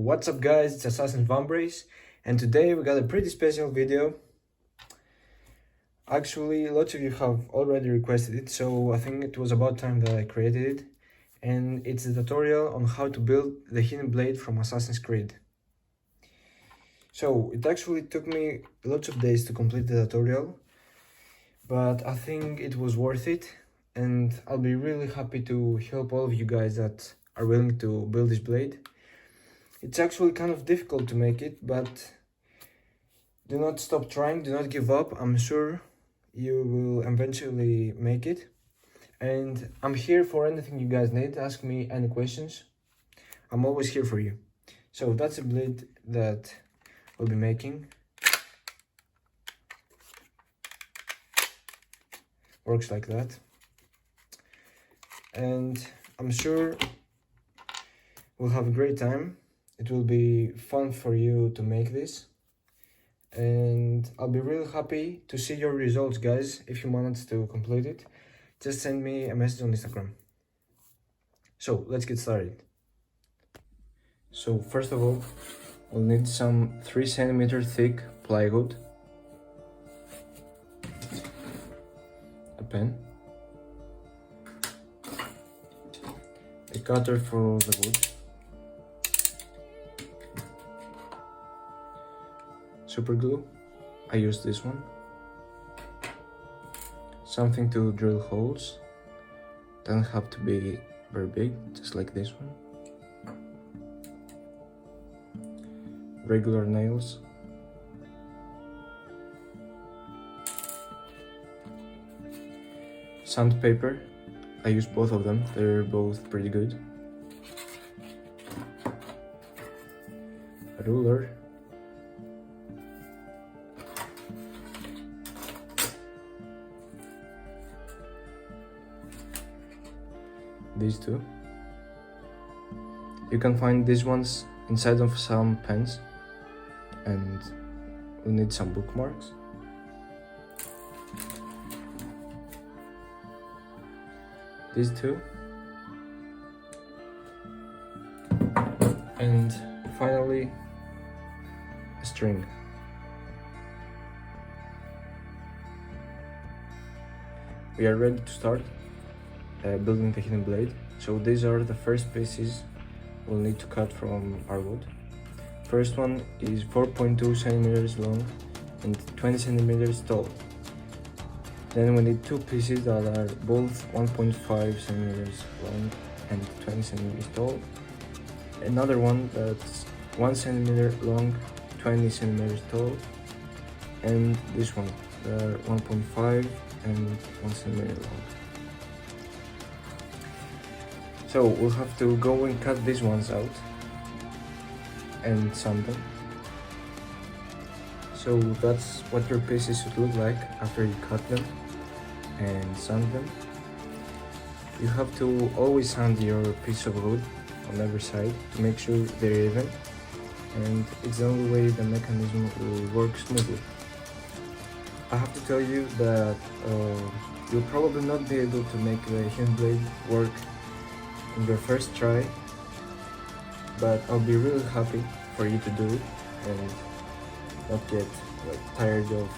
what's up guys, it's Assassin Vambrace, and today we got a pretty special video. Actually, lots of you have already requested it, so I think it was about time that I created it. And it's a tutorial on how to build the hidden blade from Assassin's Creed. So it actually took me lots of days to complete the tutorial, but I think it was worth it, and I'll be really happy to help all of you guys that are willing to build this blade. It's actually kind of difficult to make it, but do not stop trying, do not give up. I'm sure you will eventually make it. And I'm here for anything you guys need. Ask me any questions. I'm always here for you. So that's a blade that we'll be making. Works like that. And I'm sure we'll have a great time. It will be fun for you to make this. And I'll be really happy to see your results, guys. If you manage to complete it, just send me a message on Instagram. So let's get started. So first of all, we'll need some 3 cm thick plywood, a pen, a cutter for the wood, super glue, I use this one, something to drill holes, doesn't have to be very big, just like this one, regular nails, sandpaper, I use both of them, they're both pretty good, a ruler, these two. You can find these ones inside of some pens, and we'll need some bookmarks. These two. And finally, a string. We are ready to start building the hidden blade. So these are the first pieces we'll need to cut from our wood. First one is 4.2 centimeters long and 20 centimeters tall. Then we need 2 pieces that are both 1.5 centimeters long and 20 centimeters tall. Another one that's 1 centimeter long, 20 centimeters tall, and this one, they're 1.5 and 1 centimeter long. So we'll have to go and cut these ones out and sand them. So that's what your pieces should look like after you cut them and sand them. You have to always sand your piece of wood on every side to make sure they're even, and it's the only way the mechanism will work smoothly. I have to tell you that you'll probably not be able to make the hidden blade work in your first try, but I'll be really happy for you to do it and not get tired of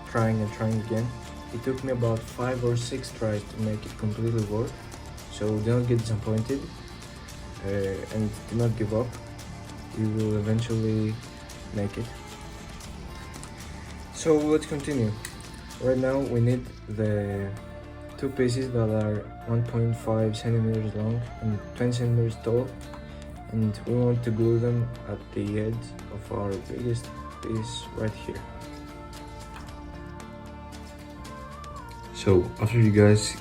trying and trying again. It took me about 5 or 6 tries to make it completely work, so do not get disappointed and do not give up. You will eventually make it. So let's continue. Right now we need the 2 pieces that are 1.5 centimeters long and 20 centimeters tall, and we want to glue them at the edge of our biggest piece right here. So after you guys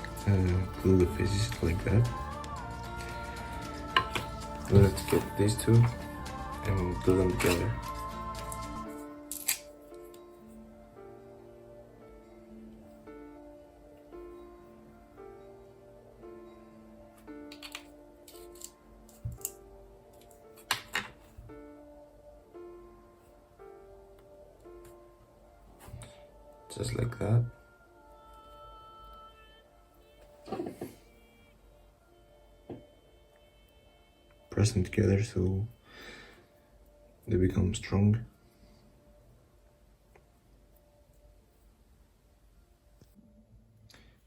glue the pieces like that, let's get these two and glue them together. Just like that. Press them together so they become strong.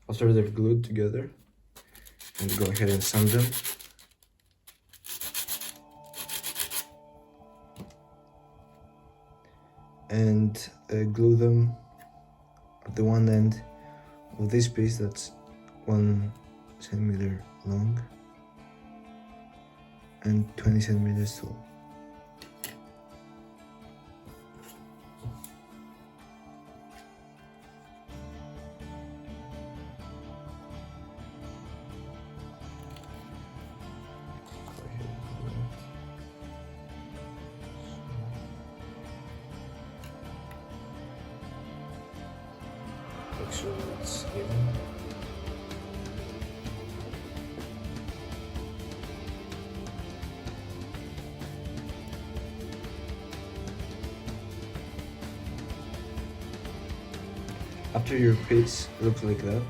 After they're glued together, and go ahead and sand them. And glue them at the one end of this piece that's 1 centimeter long and 20 centimeters tall. Make sure it's even. After your piece looks like that,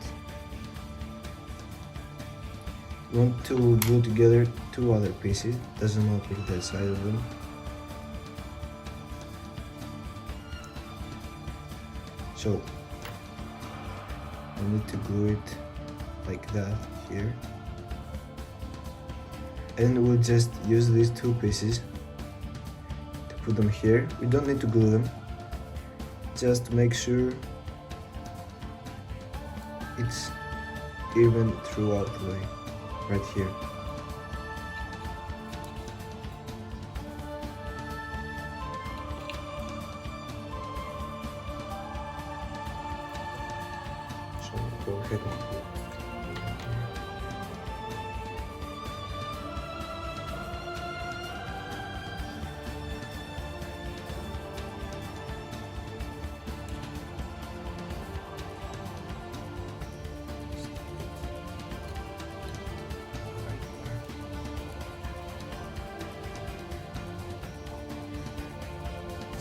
you want to glue together 2 other pieces, doesn't matter the size of them. So I need to glue it like that here, and we'll just use these 2 pieces to put them here. We don't need to glue them, just make sure it's even throughout the way, right here. So go ahead and glue.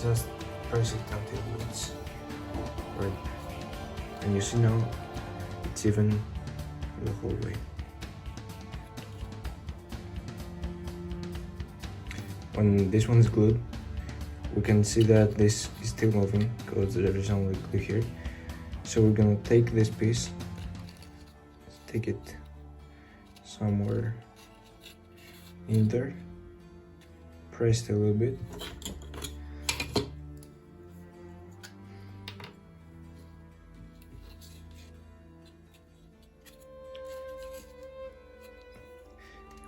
Just press it until it's right, and you see now it's even the whole way. When this one is glued, we can see that this is still moving because there is only glue here. So we're gonna take this piece, take it somewhere in there, press it a little bit.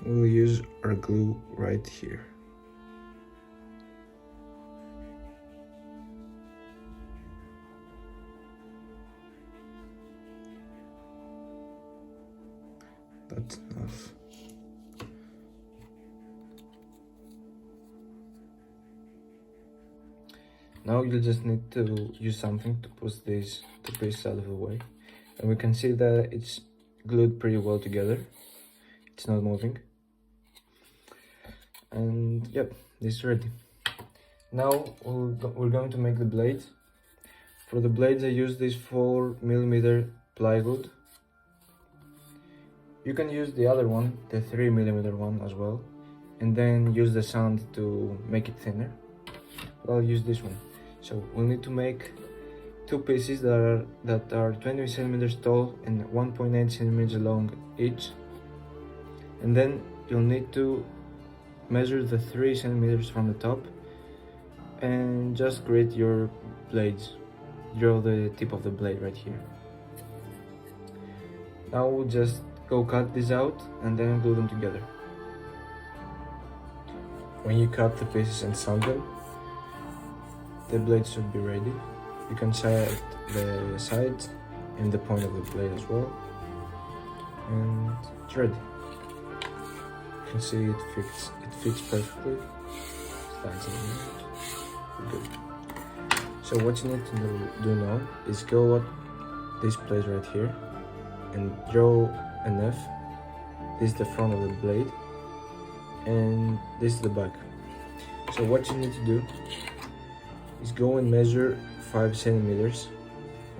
We'll use our glue right here. That's enough. Now you just need to use something to push these 2 pieces out of the way. And we can see that it's glued pretty well together. It's not moving. And yep, this is ready. Now we're going to make the blades. For the blades I use this 4mm plywood. You can use the other one, the 3mm one as well, and then use the sand to make it thinner. But I'll use this one. So we'll need to make 2 pieces that are 20 centimeters tall and 1.8 centimeters long each. And then you'll need to measure the 3 centimeters from the top and just create your blades. Draw the tip of the blade right here. Now we'll just go cut these out and then glue them together. When you cut the pieces and sand them, the blade should be ready. You can set the sides and the point of the blade as well, and it's ready. You can see it fits perfectly. Slides in there. Good. So what you need to do now is go at this place right here and draw an F. This is the front of the blade and this is the back. So what you need to do is go and measure 5 centimeters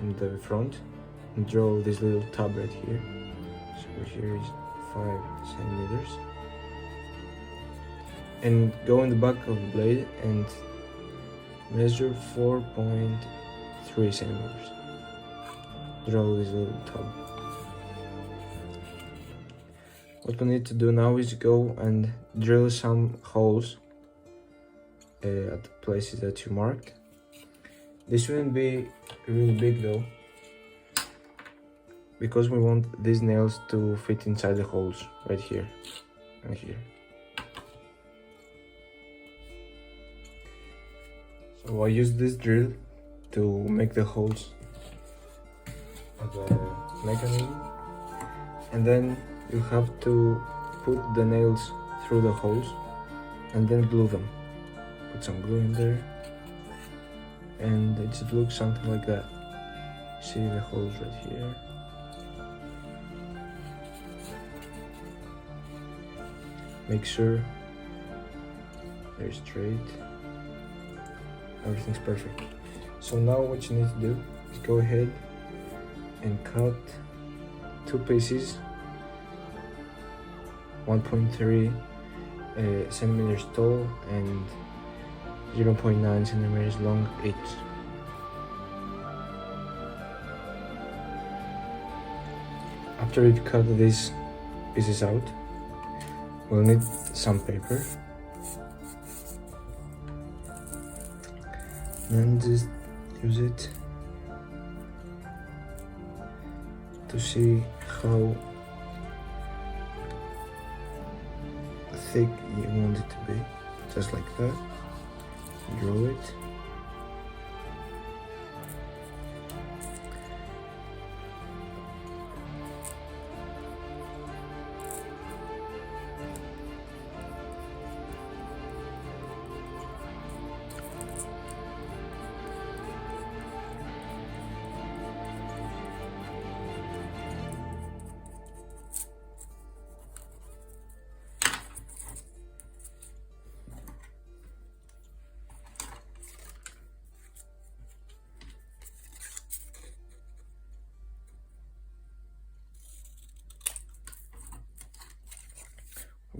in the front and draw this little tab right here. So here is 5 centimeters. and go in the back of the blade and measure 4.3 centimeters. Draw this little tub. What we need to do now is go and drill some holes at the places that you marked. This shouldn't be really big though, because we want these nails to fit inside the holes right here and here. So I use this drill to make the holes of the mechanism, and then you have to put the nails through the holes and then glue them. Put some glue in there and it should look something like that. See the holes right here. Make sure they're straight. Everything's perfect. So now what you need to do is go ahead and cut 2 pieces 1.3 centimeters tall and 0.9 centimeters long each. After you cut these pieces out, we'll need some paper. And just use it to see how thick you want it to be. Just like that. Draw it.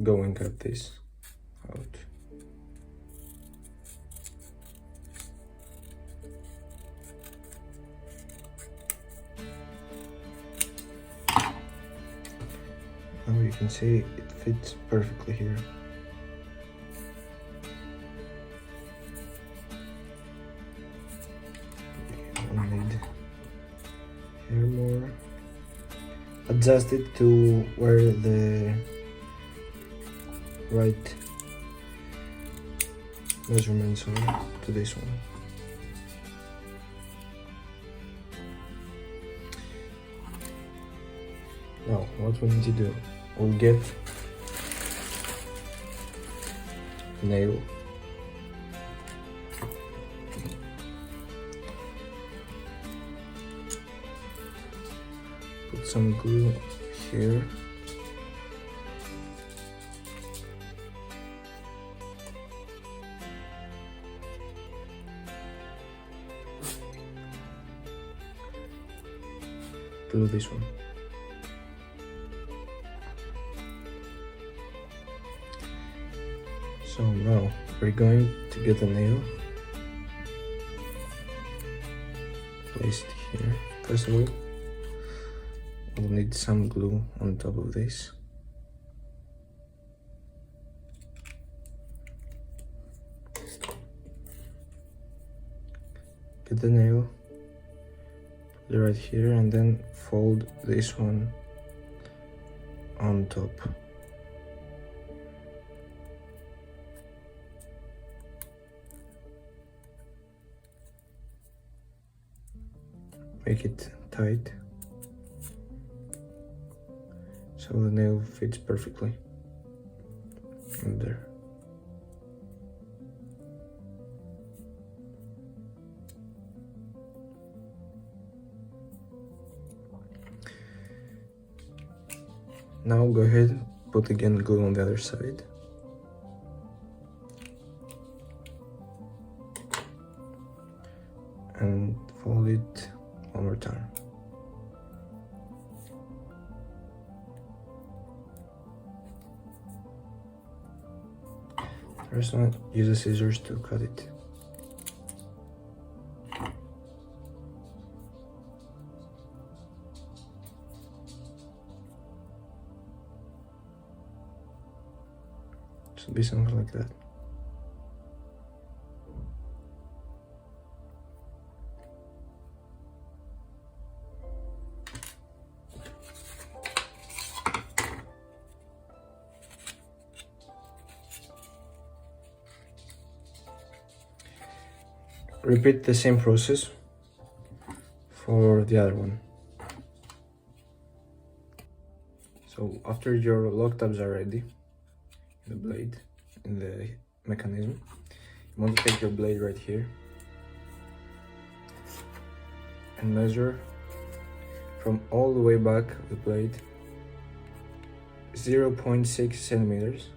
Go and cut this out. Now you can see it fits perfectly here. We'll need here more. Adjust it to where the right measurements are to this one. Now, what we need to do, we'll get a nail. Put some glue here. Glue this one. So now we're going to get a nail. Place it here. First of all, we'll need some glue on top of this. Get the nail, put it right here, and then fold this one on top. Make it tight so the nail fits perfectly in there. Now go ahead and put again glue on the other side. And fold it one more time. First one, use the scissors to cut it. Should be something like that. Repeat the same process for the other one. So after your lock tabs are ready, the blade in the mechanism, you want to take your blade right here and measure from all the way back of the blade 0.6 centimeters,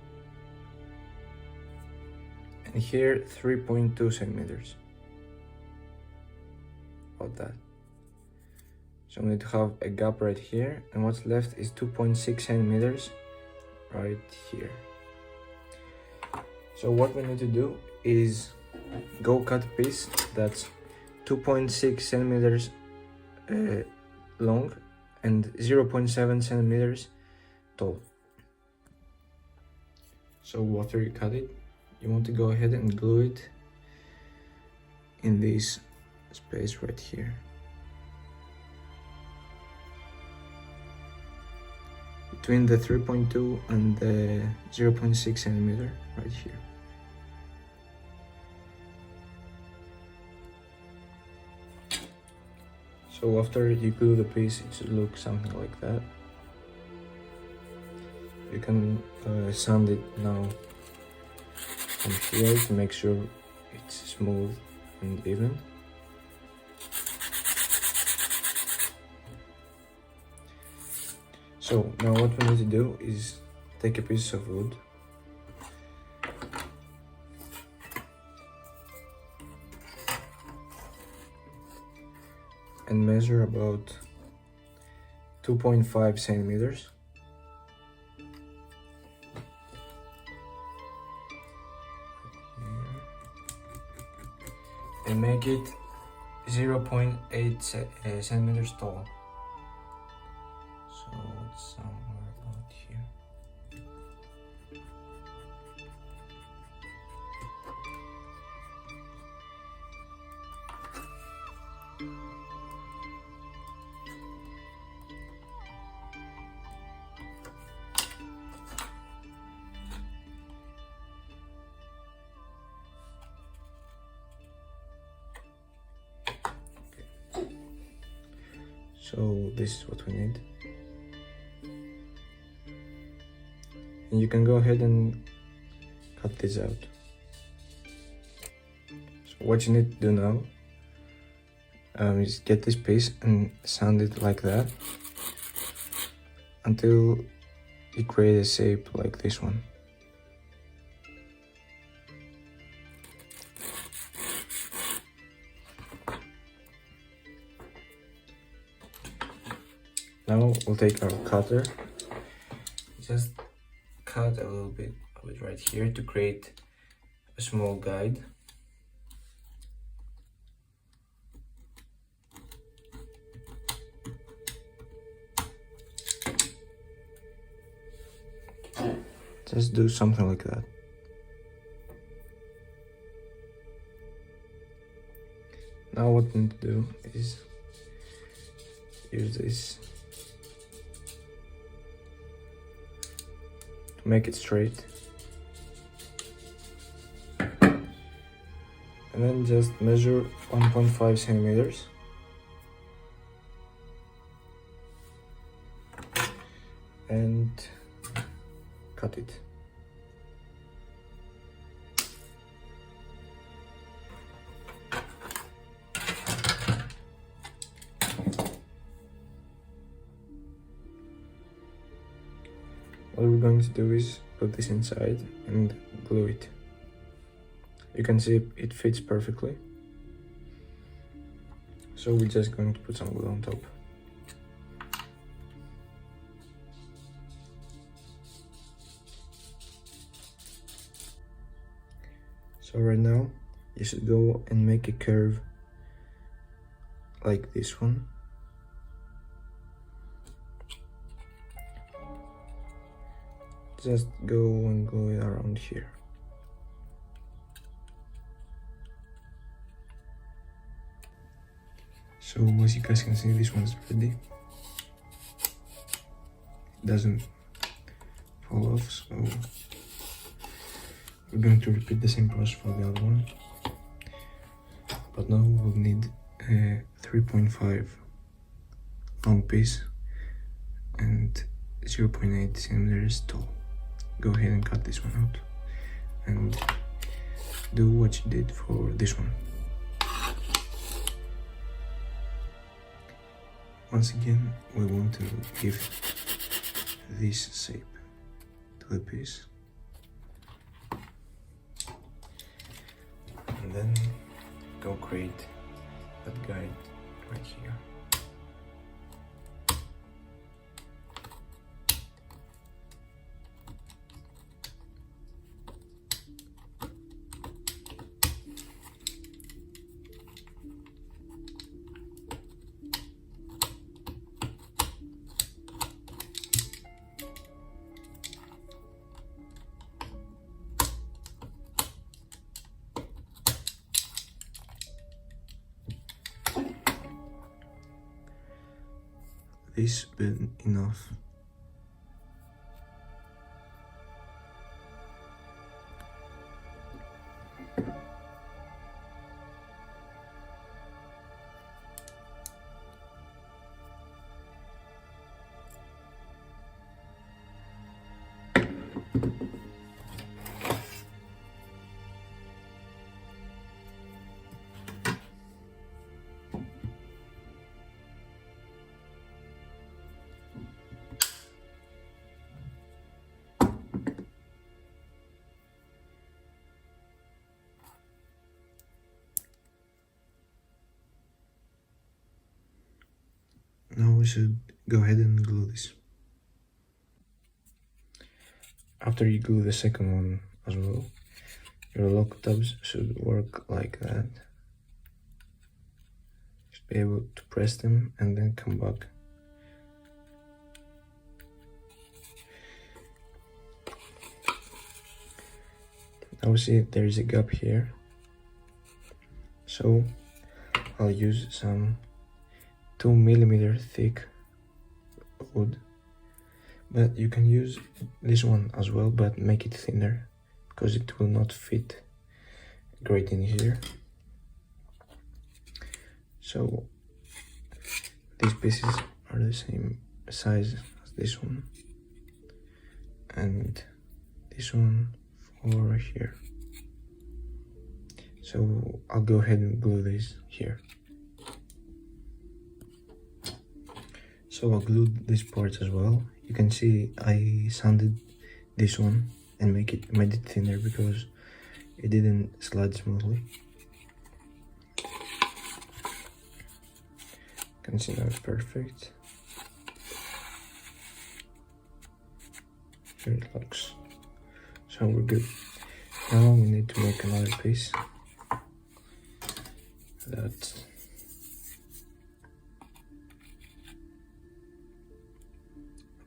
and here 3.2 centimeters. About that. So we need to have a gap right here, and what's left is 2.6 centimeters right here. So what we need to do is go cut a piece that's 2.6 centimeters long and 0.7 centimeters tall. So after you cut it, you want to go ahead and glue it in this space right here. Between the 3.2 and the 0.6 centimeter right here. So after you glue the piece, it should look something like that. You can sand it now from here to make sure it's smooth and even. So now what we need to do is take a piece of wood and measure about 2.5 centimeters. And make it 0.8 centimeters tall. So it's somewhere about here. So this is what we need. And you can go ahead and cut this out. So what you need to do now is get this piece and sand it like that until you create a shape like this one. Now we'll take our cutter, just cut a little bit of it right here to create a small guide. Just do something like that. Now what we need to do is use this to make it straight, and then just measure 1.5 centimeters and cut it. What we're going to do is put this inside and glue it. You can see it fits perfectly. So we're just going to put some glue on top. So right now you should go and make a curve like this one. Just go and glue it around here. So as you guys can see, this one's ready. It doesn't fall off, so we're going to repeat the same process for the other one. But now we'll need a 3.5 long piece and 0.8 centimeters tall. Go ahead and cut this one out and do what you did for this one. Once again, we want to give this shape to the piece, and then go create that guide right here. This bit enough. Now we should go ahead and glue this. After you glue the second one as well, your lock tabs should work like that. Should be able to press them and then come back. Now see there is a gap here, so I'll use some 2mm thick wood, but you can use this one as well, but make it thinner because it will not fit great in here. So these pieces are the same size as this one and this one for here. So I'll go ahead and glue this here. So I'll glue these parts as well. You can see I sanded this one and made it thinner because it didn't slide smoothly. You can see now it's perfect. Here it looks. So we're good. Now we need to make another piece. That's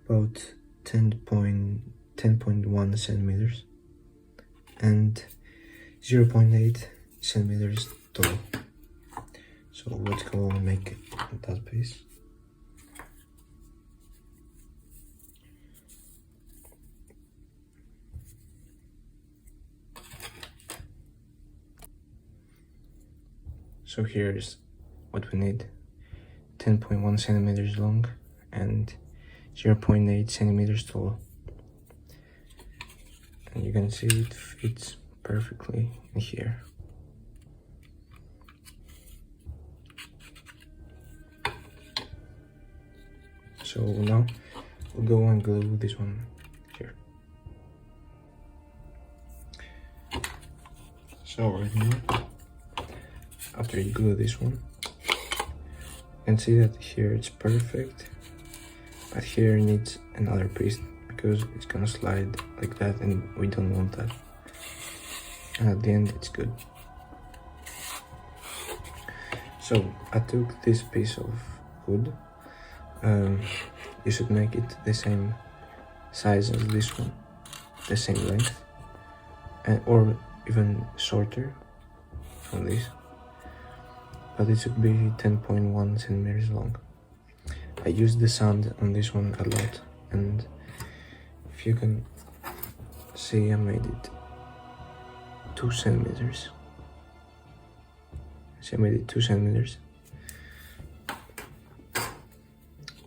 about 10.1 centimeters and 0.8 centimeters tall. So let's go and make that piece. So here's what we need: 10.1 centimeters long and 0.8 centimeters tall. And you can see it fits perfectly in here. So now we'll go and glue this one here. So right now, after you glue this one, you can see that here it's perfect, but here needs another piece because it's gonna slide like that and we don't want that. and at the end it's good. So I took this piece of wood. You should make it the same size as this one, the same length, or even shorter from this, but it should be 10.1 centimeters long. I used the sand on this one a lot, and if you can see, I made it 2 centimeters. See, I made it 2 centimeters.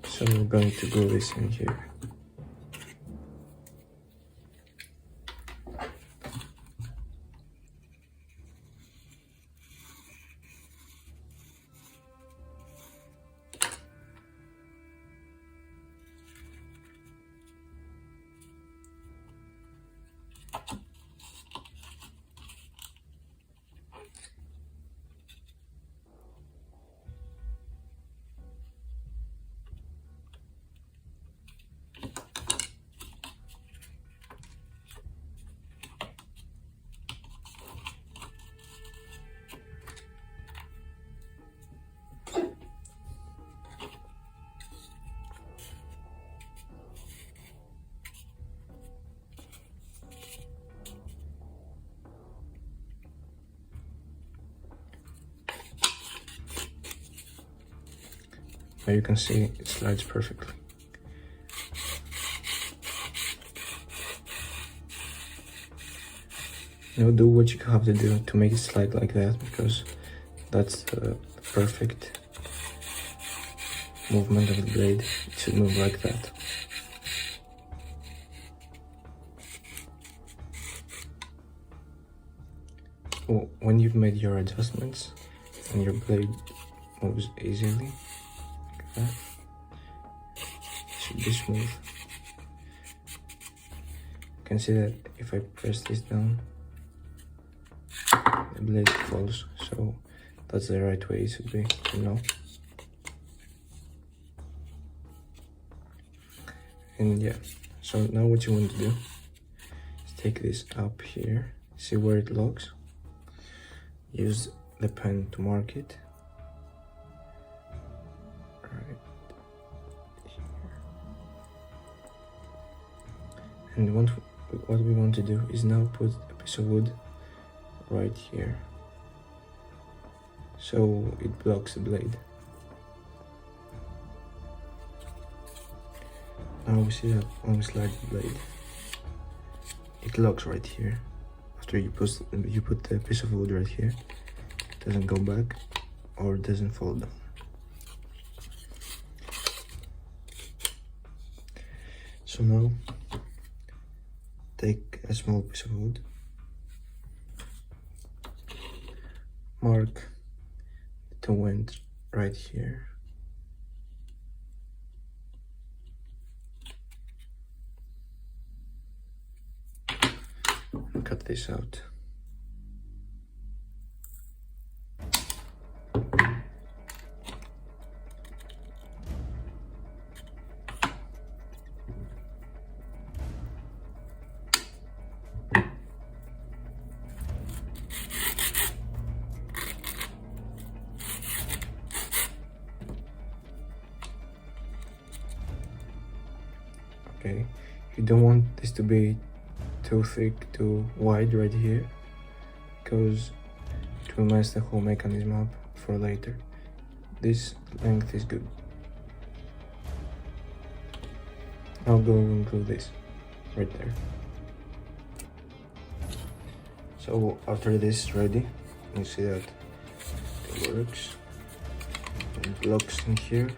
So we're going to glue this in here. Now you can see it slides perfectly. Now do what you have to do to make it slide like that, because that's the perfect movement of the blade. It should move like that. When you've made your adjustments and your blade moves easily like that, it should be smooth. You can see that if I press this down, the blade falls, so that's the right way it should be, you know. And yeah, so now what you want to do is take this up here, see where it locks, use the pen to mark it right here. And what we want to do is now put a piece of wood right here, so it blocks the blade. Now we see that when we slide the blade, it locks right here. After you put the piece of wood right here, it doesn't go back or doesn't fall down. So now take a small piece of wood, mark the two ends right here, and cut this out. Okay, you don't want this to be too thick, too wide right here, because it will mess the whole mechanism up for later. This length is good. I'll go and glue this right there. So after this is ready, you see that it works. It locks in here.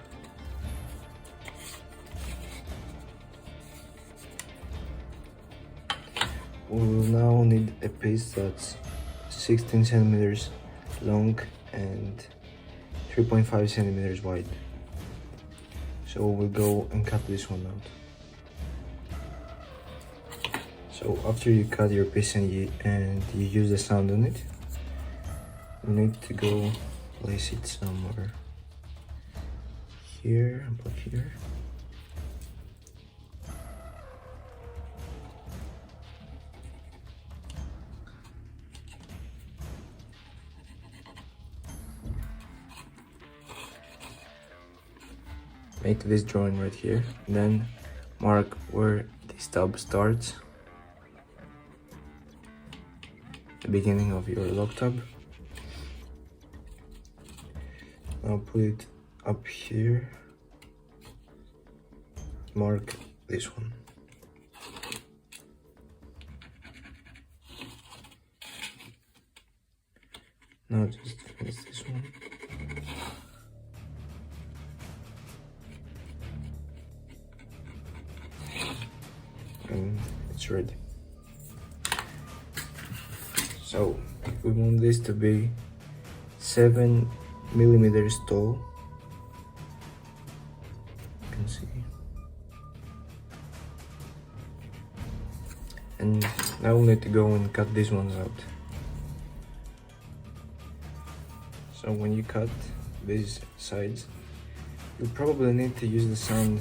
We will now need a piece that's 16 centimeters long and 3.5 centimeters wide. So we'll go and cut this one out. So after you cut your piece and you use the sand on it, you need to go place it somewhere here, about here. make this drawing right here, then mark where this tab starts, the beginning of your lock tab. Now put it up here, mark this one. Now just finish this one. And it's ready. So we want this to be 7 millimeters tall. You can see. And now we need to go and cut these ones out. So when you cut these sides, you probably need to use the sand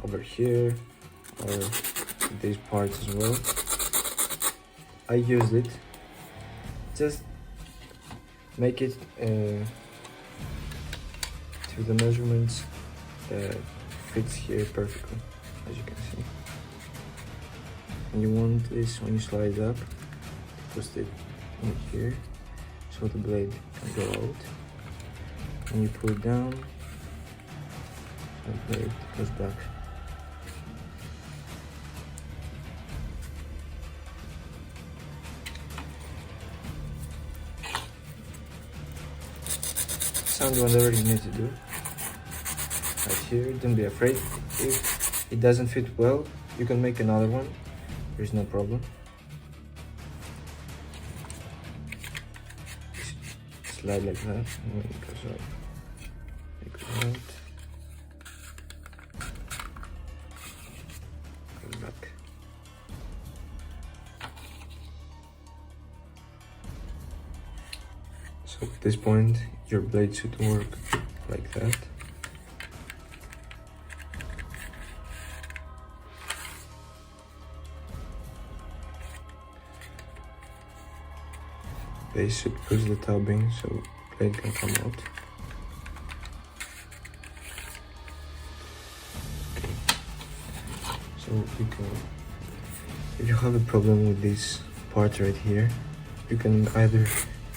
over here or these parts as well. I used it. Just make it to the measurements that fits here perfectly, as you can see. And you want this, when you slide it up, twist it in here so the blade can go out. When you pull it down, the blade goes back. Sound whatever you need to do. Right here, don't be afraid. If it doesn't fit well, you can make another one. There's no problem. Slide like that, and when it goes up, it goes out. Goes back. So at this point, your blade should work like that. They should push the tubbing so blade can come out. Okay. So you can, if you have a problem with this part right here, you can either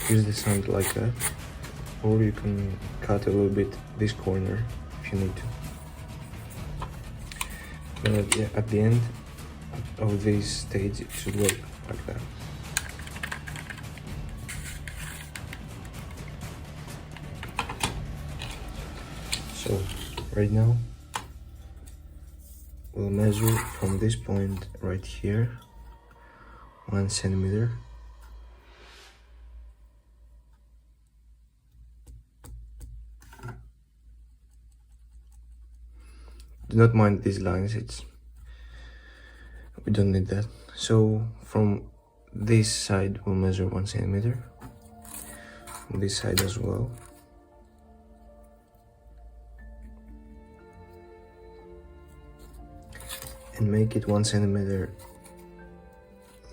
use the sand like that, or you can cut a little bit this corner if you need to. But at the end of this stage, it should work like that. So right now, we'll measure from this point right here, 1 centimeter. Do not mind these lines, we don't need that. So from this side, we'll measure 1 centimeter. From this side as well. And make it 1 centimeter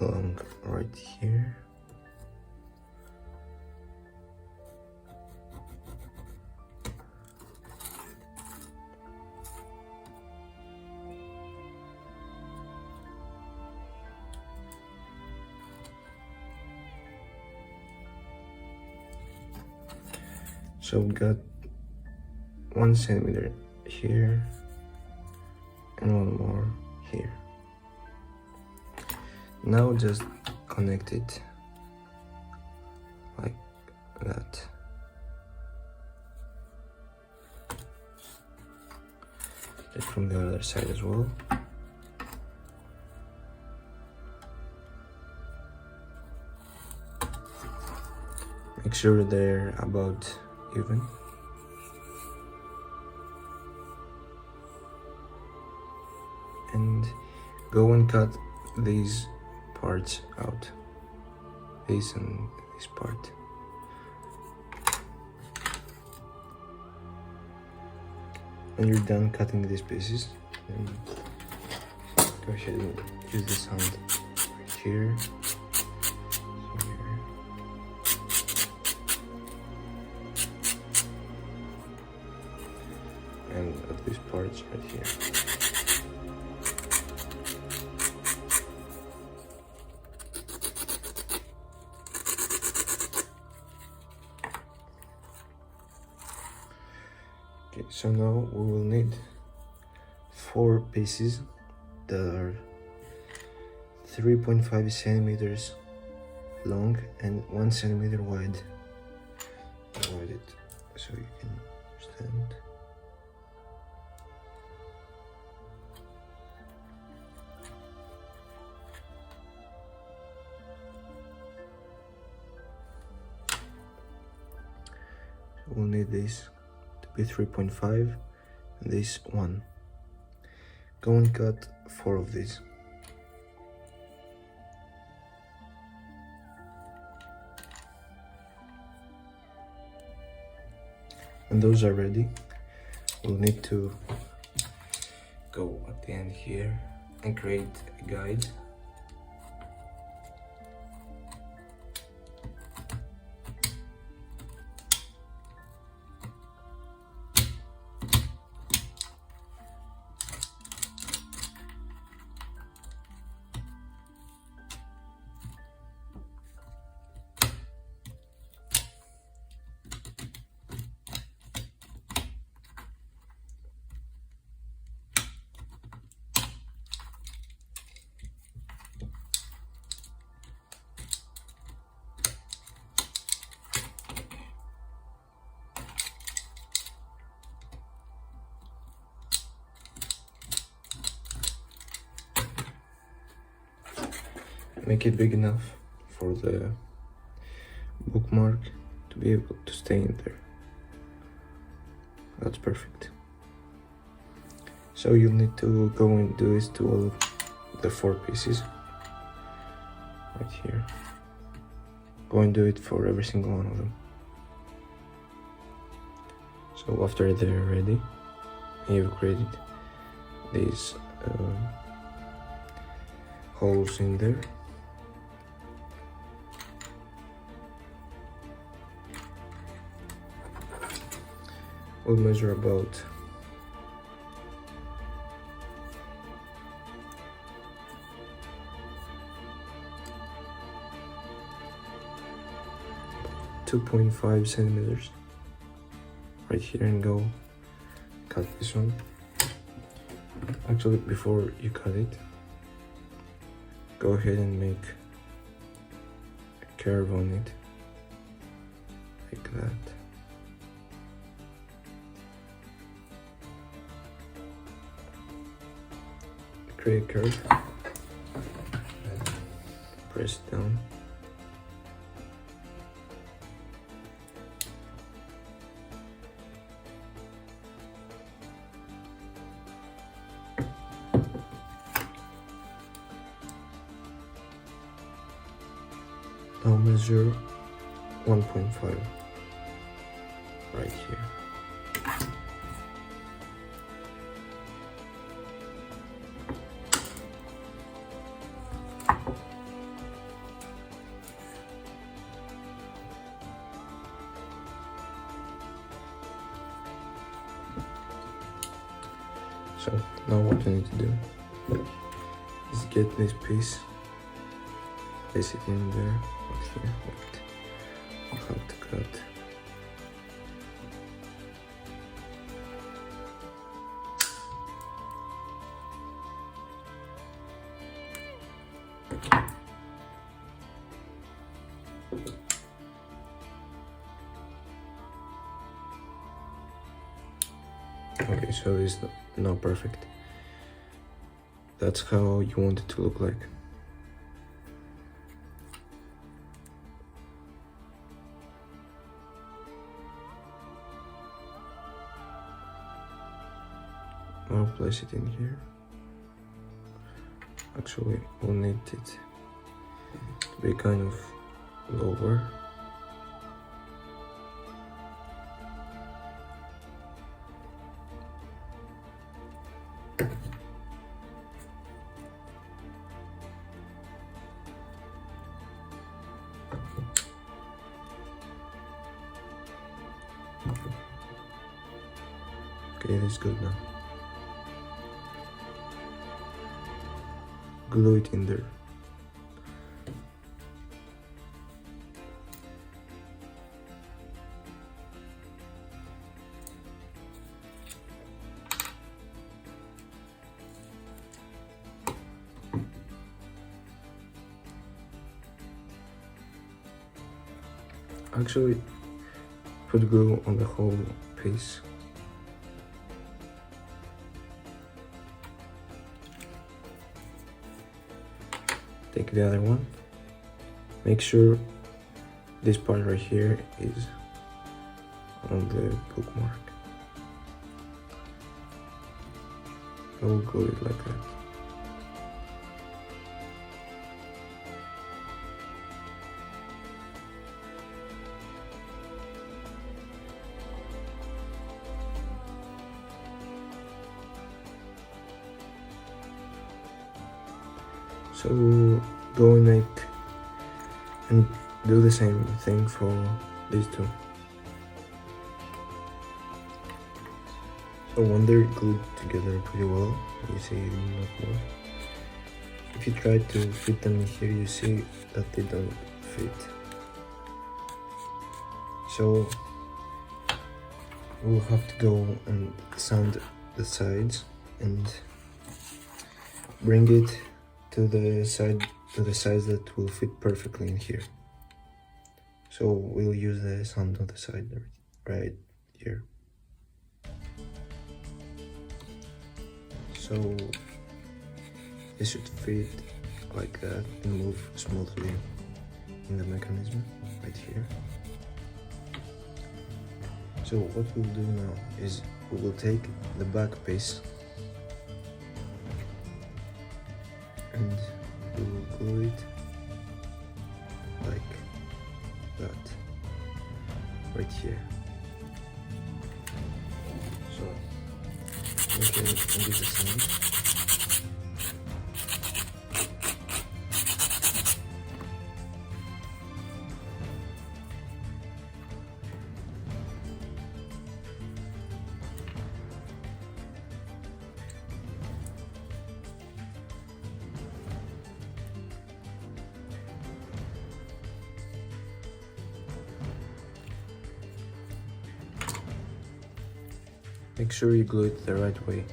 long right here. So we got 1 centimeter here and 1 more here. Now just connect it like that. And from the other side as well. Make sure they're about even. And go and cut these parts out. This and this part. When you're done cutting these pieces, then go ahead and use the sand right here. and at these parts right here. Okay, so now we will need 4 pieces that are 3.5 centimeters long and 1 centimeter wide. Divide it so you can understand. We'll need this to be 3.5 and this 1. Go and cut 4 of these. When those are ready, we'll need to go at the end here and create a guide. Make it big enough for the bookmark to be able to stay in there. That's perfect. So you'll need to go and do this to all the 4 pieces right here. Go and do it for every single one of them. So after they're ready, you've created these holes in there. We'll measure about 2.5 centimeters right here and go cut this one. Actually, before you cut it, go ahead and make a curve on it like that. Create a curve, press down. Now measure 1.5 right here. So now what you need to do is get this piece, place it in there, right here, how to cut. Okay, so it's not perfect. That's how you want it to look like. I'll place it in here. Actually, we'll need it to be kind of lower. Okay, that's good now. Glue it in there. Actually, put glue on the whole piece. Take the other one. Make sure this part right here is on the bookmark. I will glue it like that. So go and make and do the same thing for these two. So when they're glued together pretty well, you see not more. If you try to fit them in here, you see that they don't fit. So we'll have to go and sand the sides and bring it to the size that will fit perfectly in here. So we'll use the sand on the side right here. So this should fit like that and move smoothly in the mechanism right here. So what we'll do now is we will take the back piece and we will glue it like that right here. So okay, and do the same. Make sure you glue it the right way.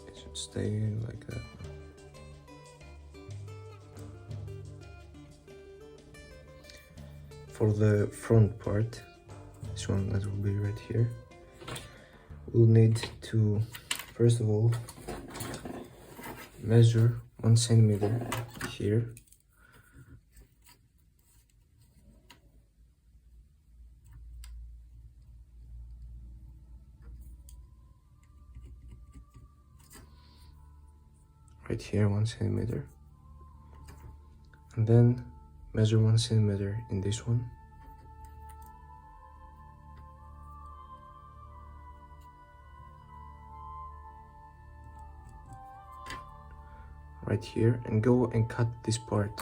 It should stay like that. For the front part, this one that will be right here, we'll need to, first of all, measure 1 centimeter here. Right here, 1 centimeter. And then measure 1 centimeter in this one. Right here, and go and cut this part.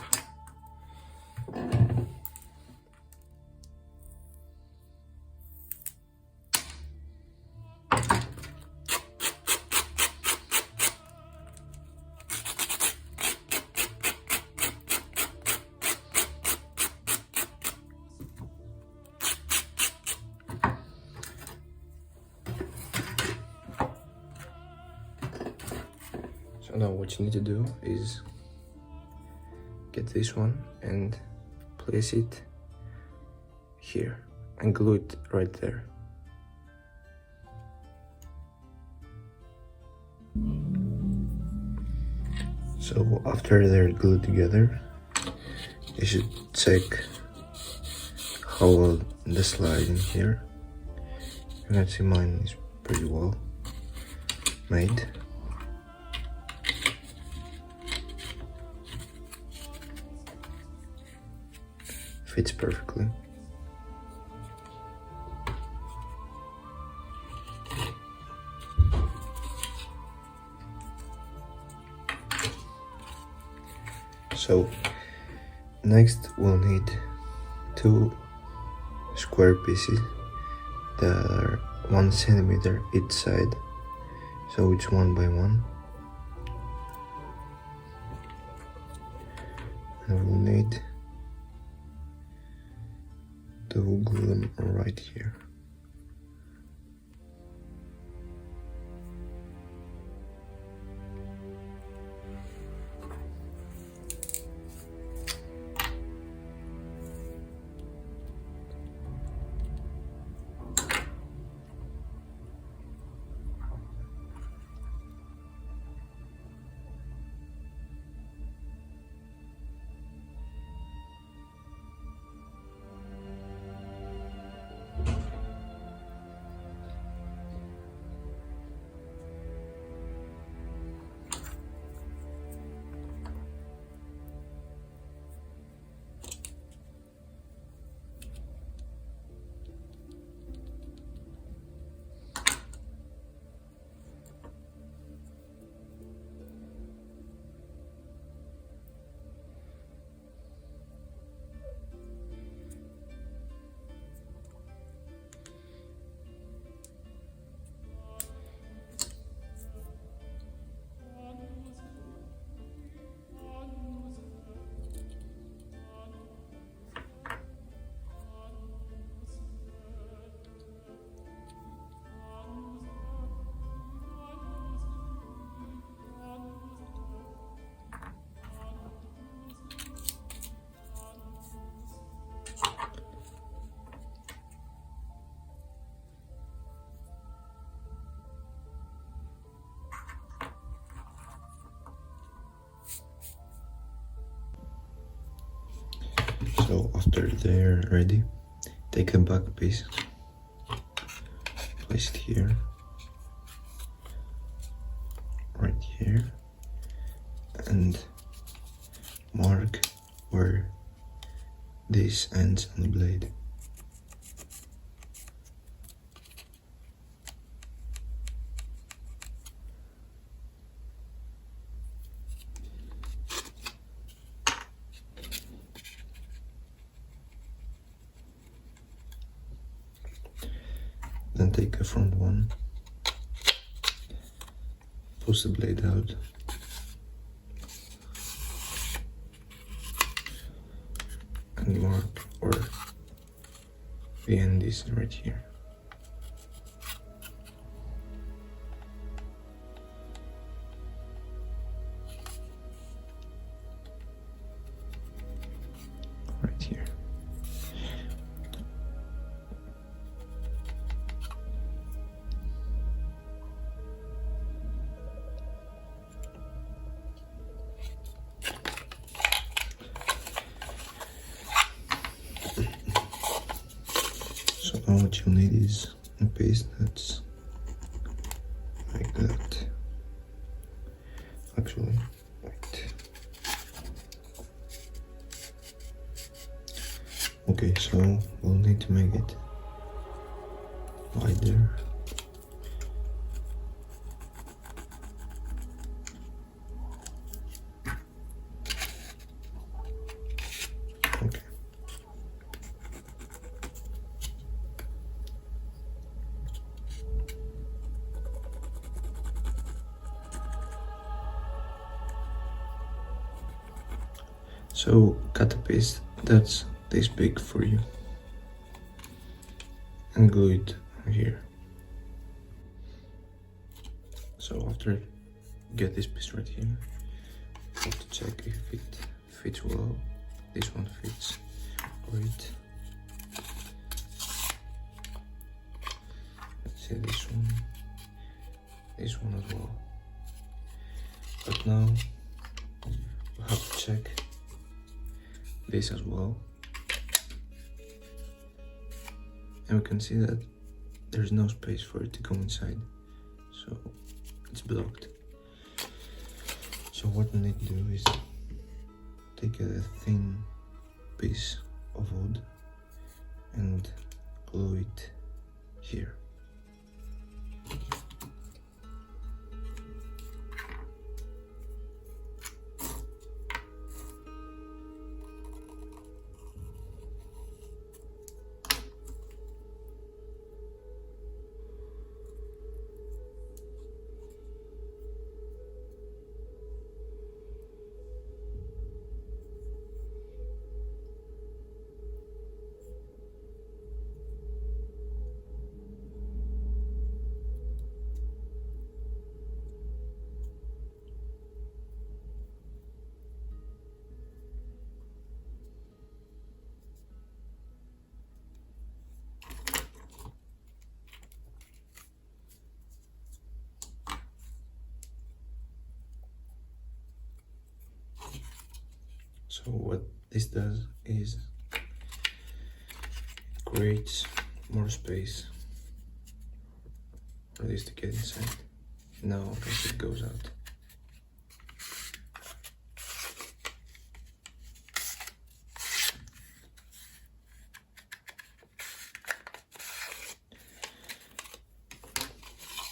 So now what you need to do is get this one and place it here and glue it right there. So after they're glued together, you should check how well the slide in here. You can see mine is pretty well made. Fits perfectly. So next we'll need 2 square pieces that are 1 centimeter each side, so it's 1 by 1. And we'll need to glue them right here. So after they're ready, take a back piece, place it here, right here, and mark where this ends on the blade. Then take a front one, push the blade out, and mark where the end is right here. Right here. So now what you'll need is a paste that's like that. Actually, wait. Okay, so we'll need to make it wider. Okay. So cut a piece that's this big for you and glue it here. So after get this piece right here, you have to check if it fits well. This one fits great. Let's see this one as well. But now you have to check this as well, and we can see that there's no space for it to go inside, so it's blocked. So what we need to do is take a thin piece of wood and glue it here. So what this does is creates more space for this to get inside. Now as it goes out.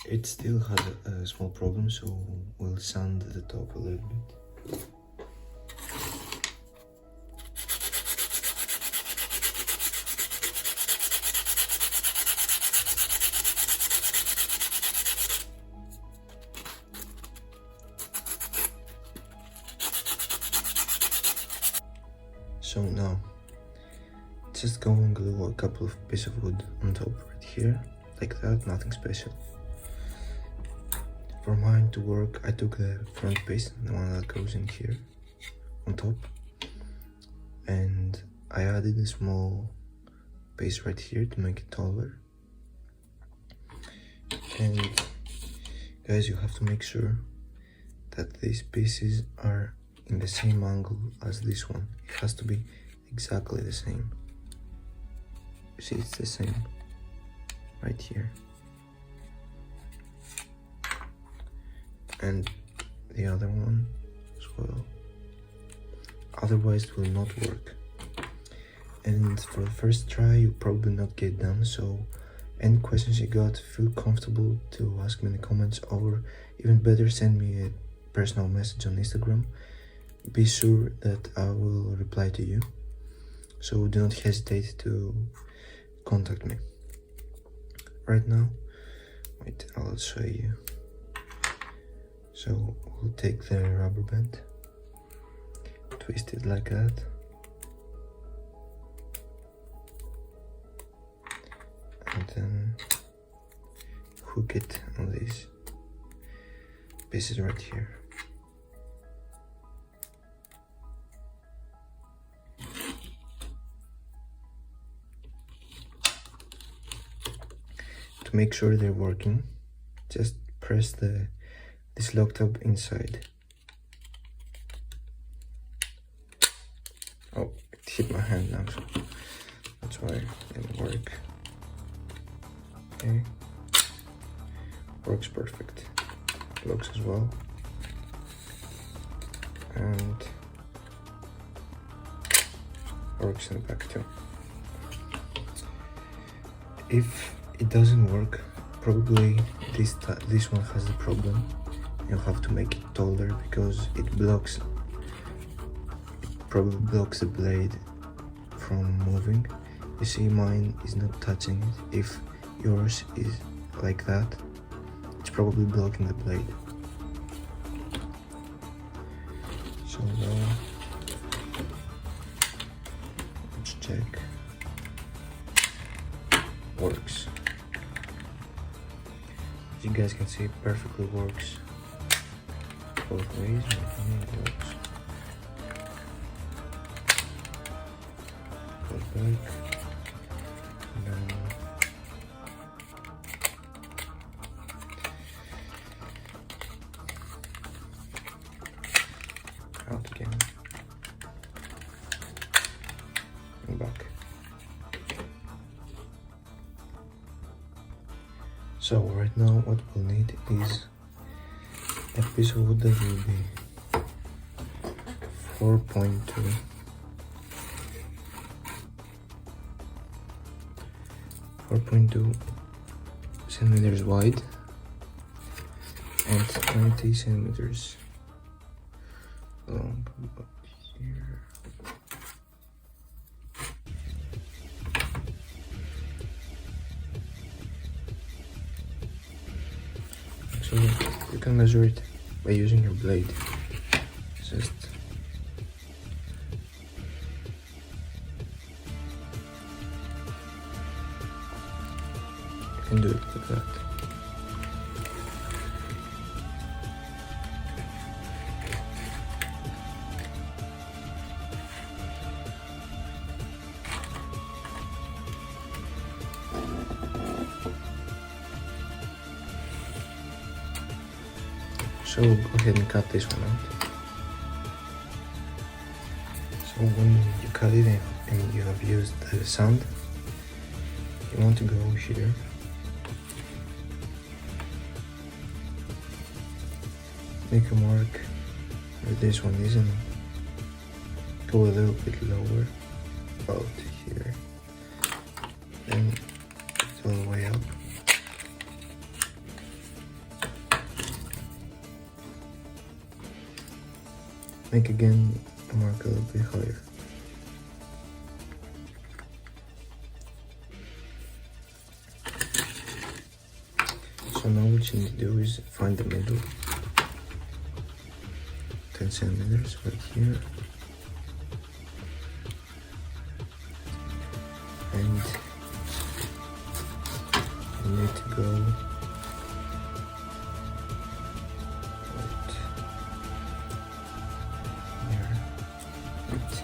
It still has a small problem, so we'll sand the top a little bit. So now, just go and glue a couple of pieces of wood on top right here, like that, nothing special. For mine to work, I took the front piece, the one that goes in here, on top, and I added a small piece right here to make it taller. And guys, you have to make sure that these pieces are in the same angle as this one. It has to be exactly the same. You see, it's the same right here. And the other one as well. Otherwise it will not work. And for the first try you probably not get done, so any questions you got, feel comfortable to ask me in the comments, or even better, send me a personal message on Instagram. Be sure that I will reply to you, so do not hesitate to contact me. Right now, wait, I'll show you. So we'll take the rubber band, twist it like that, and then hook it on these pieces right here. To make sure they're working, just press this lock tab inside. Oh, it hit my hand now, so that's why it didn't work. Okay, works perfect. Locks as well, and works in the back too. If it doesn't work, probably this one has the problem. You'll have to make it taller because it probably blocks the blade from moving. You see, mine is not touching it. If yours is like that, it's probably blocking the blade. So now let's check. Works. As you guys can see, it perfectly works both ways. It works. Goes back. And then out again. And back. So right now what we'll need is a piece of wood that will be 4.2 centimeters wide and 20 centimeters long. Here. So you can measure it by using your blade. Just you can do it like that. So go ahead and cut this one out. when you cut it and you have used the sand, you want to go here. Make a mark where this one is and go a little bit lower, about here. Then all the way up. Make again a mark a little bit higher. So now what you need to do is find the middle. 10 centimeters right here. And you need to go right here. Right.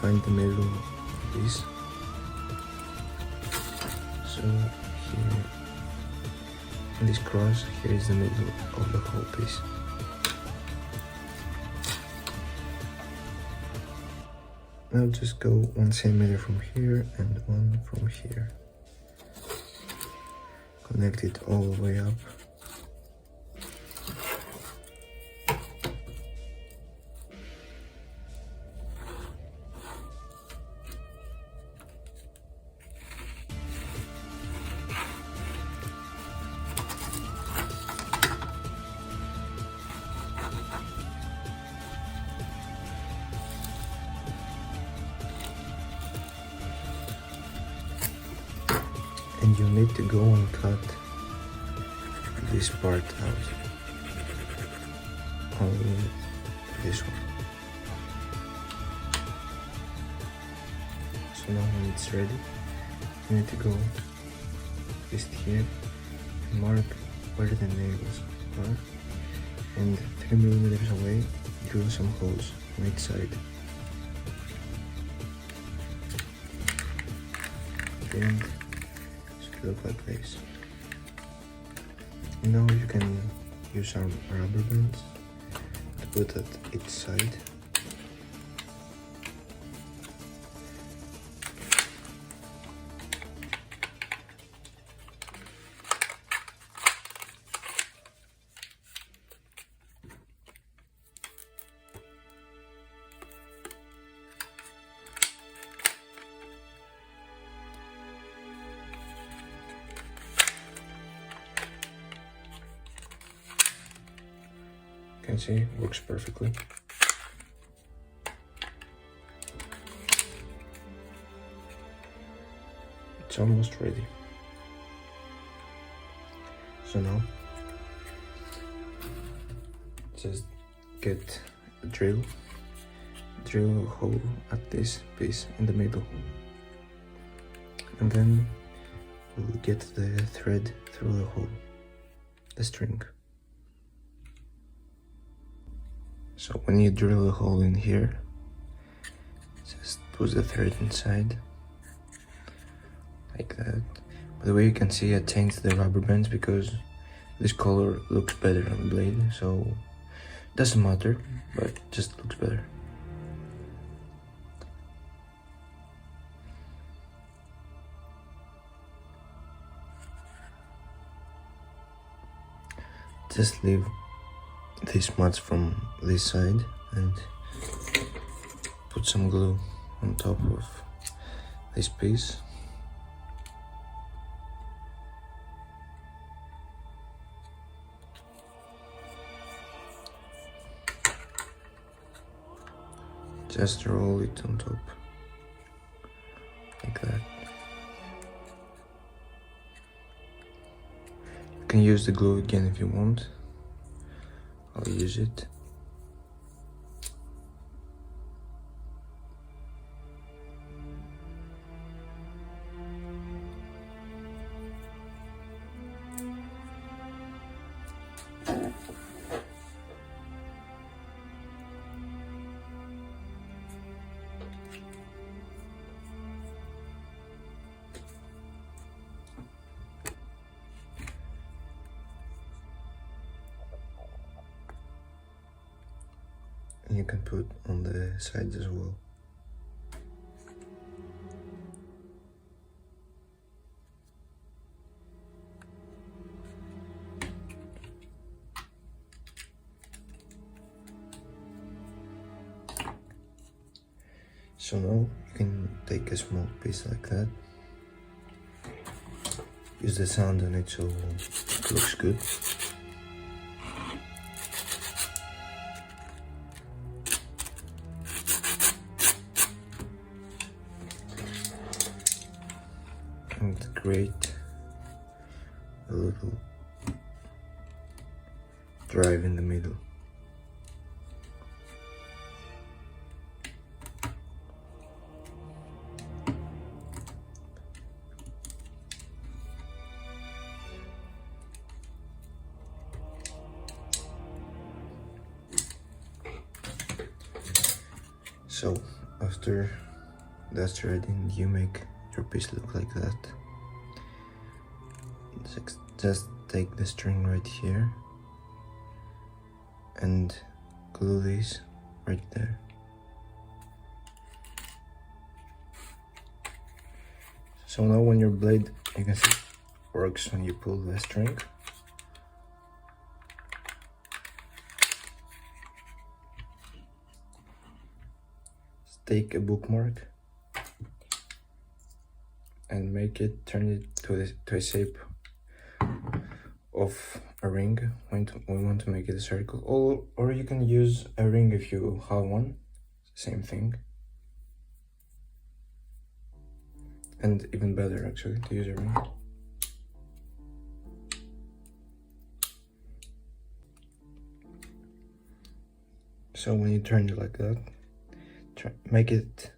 Find the middle of this. So here, in this cross, here is the middle of the whole piece. Now just go 1 centimeter from here and 1 from here. Connect it all the way up. And you need to go and cut this part out. Only this one. So now when it's ready, you need to go just here and mark where the nails are, and 3 millimeters away, drill some holes on each side. And look like this. Now you can use some rubber bands to put at each side. You can see, works perfectly. It's almost ready. So now, just get a drill a hole at this piece in the middle, and then we'll get the thread through the hole, the string. So when you drill a hole in here, just push the thread inside, like that. By the way, you can see I changed the rubber bands because this color looks better on the blade, so it doesn't matter, but it just looks better. Just leave this much from this side and put some glue on top of this piece. Just roll it on top, like that. You can use the glue again if you want. I'll use it. and you can put on the sides as well. So now you can take a small piece like that, use the sound on it so it looks good. And create a little drive in the middle. So after that's ready, you make your piece look like that. Just take the string right here and glue this right there. So now when your blade, you can see, works when you pull the string. Take a bookmark and make it, turn it to a shape of a ring. We want to make it a circle, or you can use a ring if you have one, same thing. And even better actually to use a ring. So when you turn it like that, make it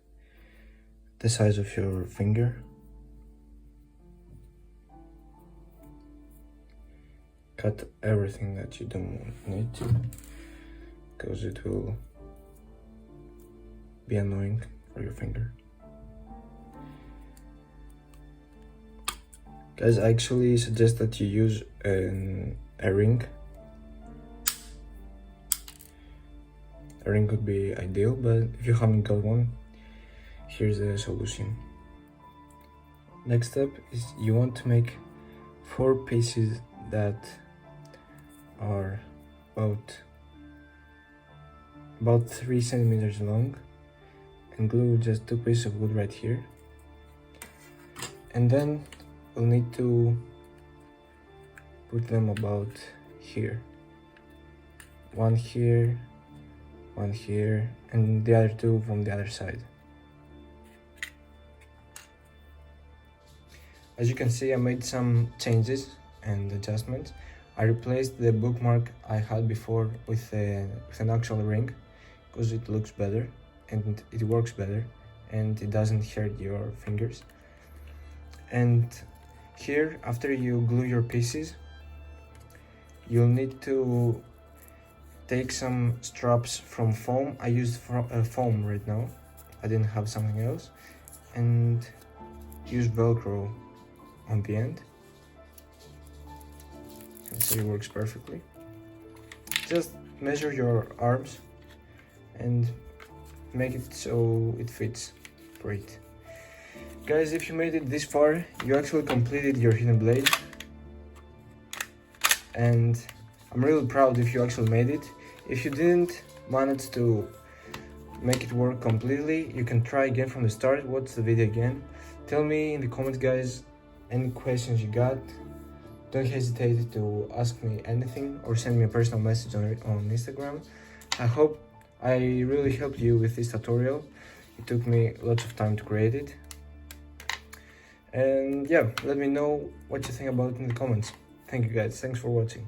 the size of your finger. Cut everything that you don't need to, because it will be annoying for your finger. Guys, I actually suggest that you use a ring. A ring could be ideal, but if you haven't got one, here's the solution. Next step is you want to make 4 pieces that are about 3 centimeters long, and glue just 2 pieces of wood right here. And then we'll need to put them about here. One here, one here, and the other 2 from the other side. As you can see, I made some changes and adjustments. I replaced the bookmark I had before with an actual ring, because it looks better and it works better and it doesn't hurt your fingers. And here, after you glue your pieces, you'll need to take some straps from foam. I used foam right now, I didn't have something else, and use Velcro on the end. And so it works perfectly. Just measure your arms and make it so it fits great. Guys, if you made it this far, you actually completed your hidden blade, and I'm really proud if you actually made it. If you didn't manage to make it work completely, you can try again from the start, watch the video again. Tell me in the comments, guys, any questions you got. Don't hesitate to ask me anything or send me a personal message on Instagram. I hope I really helped you with this tutorial. It took me lots of time to create it. And yeah, let me know what you think about it in the comments. Thank you guys, thanks for watching.